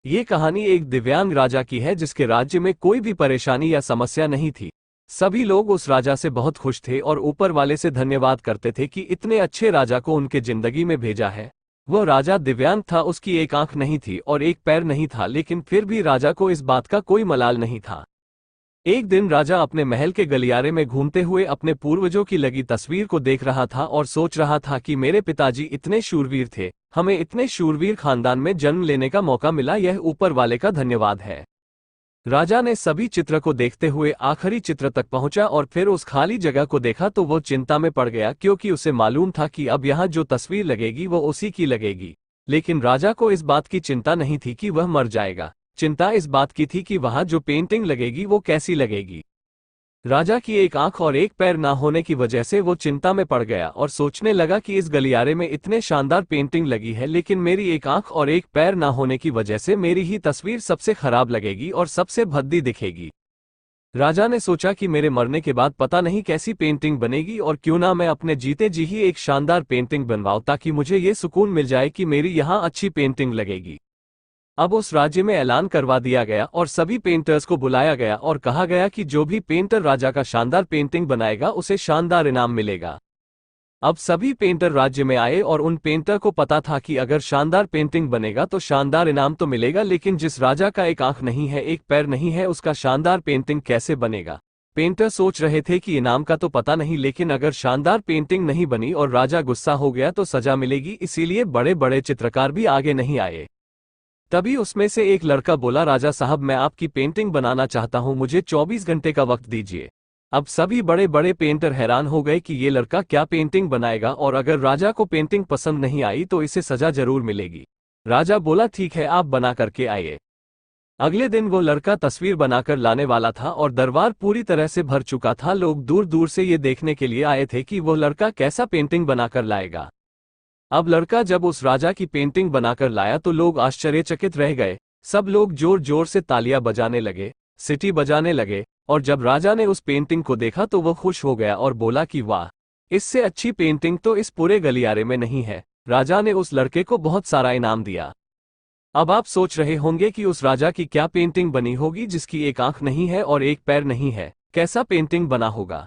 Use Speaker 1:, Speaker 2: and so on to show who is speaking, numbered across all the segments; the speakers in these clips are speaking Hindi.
Speaker 1: ये कहानी एक दिव्यांग राजा की है जिसके राज्य में कोई भी परेशानी या समस्या नहीं थी। सभी लोग उस राजा से बहुत खुश थे और ऊपर वाले से धन्यवाद करते थे कि इतने अच्छे राजा को उनके जिंदगी में भेजा है। वह राजा दिव्यांग था, उसकी एक आंख नहीं थी और एक पैर नहीं था, लेकिन फिर भी राजा को इस बात का कोई मलाल नहीं था। एक दिन राजा अपने महल के गलियारे में घूमते हुए अपने पूर्वजों की लगी तस्वीर को देख रहा था और सोच रहा था कि मेरे पिताजी इतने शूरवीर थे, हमें इतने शूरवीर खानदान में जन्म लेने का मौका मिला, यह ऊपर वाले का धन्यवाद है। राजा ने सभी चित्र को देखते हुए आखिरी चित्र तक पहुंचा और फिर उस खाली जगह को देखा तो वो चिंता में पड़ गया, क्योंकि उसे मालूम था कि अब यहाँ जो तस्वीर लगेगी वो उसी की लगेगी। लेकिन राजा को इस बात की चिंता नहीं थी कि वह मर जाएगा, चिंता इस बात की थी कि वहां जो पेंटिंग लगेगी वो कैसी लगेगी। राजा की एक आंख और एक पैर ना होने की वजह से वो चिंता में पड़ गया और सोचने लगा कि इस गलियारे में इतने शानदार पेंटिंग लगी है, लेकिन मेरी एक आंख और एक पैर ना होने की वजह से मेरी ही तस्वीर सबसे खराब लगेगी और सबसे भद्दी दिखेगी। राजा ने सोचा कि मेरे मरने के बाद पता नहीं कैसी पेंटिंग बनेगी, और क्यों ना मैं अपने जीते जी ही एक शानदार पेंटिंग बनवाऊं ताकि मुझे ये सुकून मिल जाए कि मेरी यहाँ अच्छी पेंटिंग लगेगी। अब उस राज्य में ऐलान करवा दिया गया और सभी पेंटर्स को बुलाया गया और कहा गया कि जो भी पेंटर राजा का शानदार पेंटिंग बनाएगा उसे शानदार इनाम मिलेगा। अब सभी पेंटर राज्य में आए और उन पेंटर को पता था कि अगर शानदार पेंटिंग बनेगा तो शानदार इनाम तो मिलेगा, लेकिन जिस राजा का एक आंख नहीं है, एक पैर नहीं है, उसका शानदार पेंटिंग कैसे बनेगा। पेंटर सोच रहे थे कि इनाम का तो पता नहीं, लेकिन अगर शानदार पेंटिंग नहीं बनी और राजा गुस्सा हो गया तो सजा मिलेगी, इसीलिए बड़े बड़े चित्रकार भी आगे नहीं आए। तभी उसमें से एक लड़का बोला, राजा साहब मैं आपकी पेंटिंग बनाना चाहता हूं, मुझे 24 घंटे का वक्त दीजिए। अब सभी बड़े बड़े पेंटर हैरान हो गए कि ये लड़का क्या पेंटिंग बनाएगा, और अगर राजा को पेंटिंग पसंद नहीं आई तो इसे सजा जरूर मिलेगी। राजा बोला, ठीक है, आप बना करके आइए। अगले दिन वो लड़का तस्वीर बनाकर लाने वाला था और दरबार पूरी तरह से भर चुका था। लोग दूर दूर से ये देखने के लिए आए थे कि वो लड़का कैसा पेंटिंग बनाकर लाएगा। अब लड़का जब उस राजा की पेंटिंग बनाकर लाया तो लोग आश्चर्यचकित रह गए। सब लोग जोर जोर से तालियां बजाने लगे, सीटी बजाने लगे, और जब राजा ने उस पेंटिंग को देखा तो वह खुश हो गया और बोला कि वाह, इससे अच्छी पेंटिंग तो इस पूरे गलियारे में नहीं है। राजा ने उस लड़के को बहुत सारा इनाम दिया। अब आप सोच रहे होंगे कि उस राजा की क्या पेंटिंग बनी होगी जिसकी एक आंख नहीं है और एक पैर नहीं है, कैसा पेंटिंग बना होगा।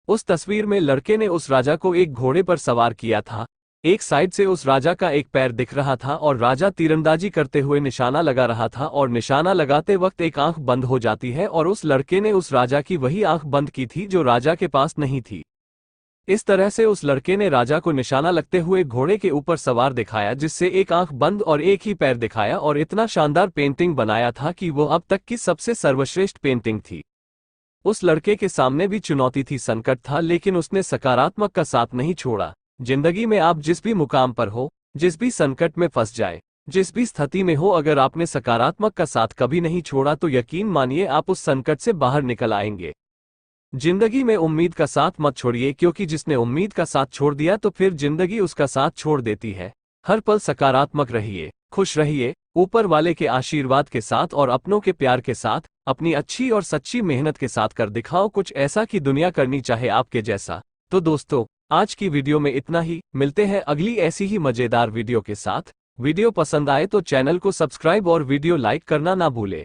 Speaker 1: उस तस्वीर में लड़के ने उस राजा को एक घोड़े पर सवार किया था। एक साइड से उस राजा का एक पैर दिख रहा था और राजा तीरंदाजी करते हुए निशाना लगा रहा था, और निशाना लगाते वक्त एक आंख बंद हो जाती है, और उस लड़के ने उस राजा की वही आंख बंद की थी जो राजा के पास नहीं थी। इस तरह से उस लड़के ने राजा को निशाना लगते हुए घोड़े के ऊपर सवार दिखाया, जिससे एक आंख बंद और एक ही पैर दिखाया, और इतना शानदार पेंटिंग बनाया था कि वो अब तक की सबसे सर्वश्रेष्ठ पेंटिंग थी। उस लड़के के सामने भी चुनौती थी, संकट था, लेकिन उसने सकारात्मक का साथ नहीं छोड़ा। जिंदगी में आप जिस भी मुकाम पर हो, जिस भी संकट में फंस जाए, जिस भी स्थिति में हो, अगर आपने सकारात्मक का साथ कभी नहीं छोड़ा तो यकीन मानिए आप उस संकट से बाहर निकल आएंगे। जिंदगी में उम्मीद का साथ मत छोड़िए, क्योंकि जिसने उम्मीद का साथ छोड़ दिया तो फिर जिंदगी उसका साथ छोड़ देती है। हर पल सकारात्मक रहिए, खुश रहिए, ऊपर वाले के आशीर्वाद के साथ और अपनों के प्यार के साथ, अपनी अच्छी और सच्ची मेहनत के साथ कर दिखाओ कुछ ऐसा कि दुनिया करनी चाहे आपके जैसा। तो दोस्तों, आज की वीडियो में इतना ही। मिलते हैं अगली ऐसी ही मजेदार वीडियो के साथ। वीडियो पसंद आए तो चैनल को सब्सक्राइब और वीडियो लाइक करना ना भूले।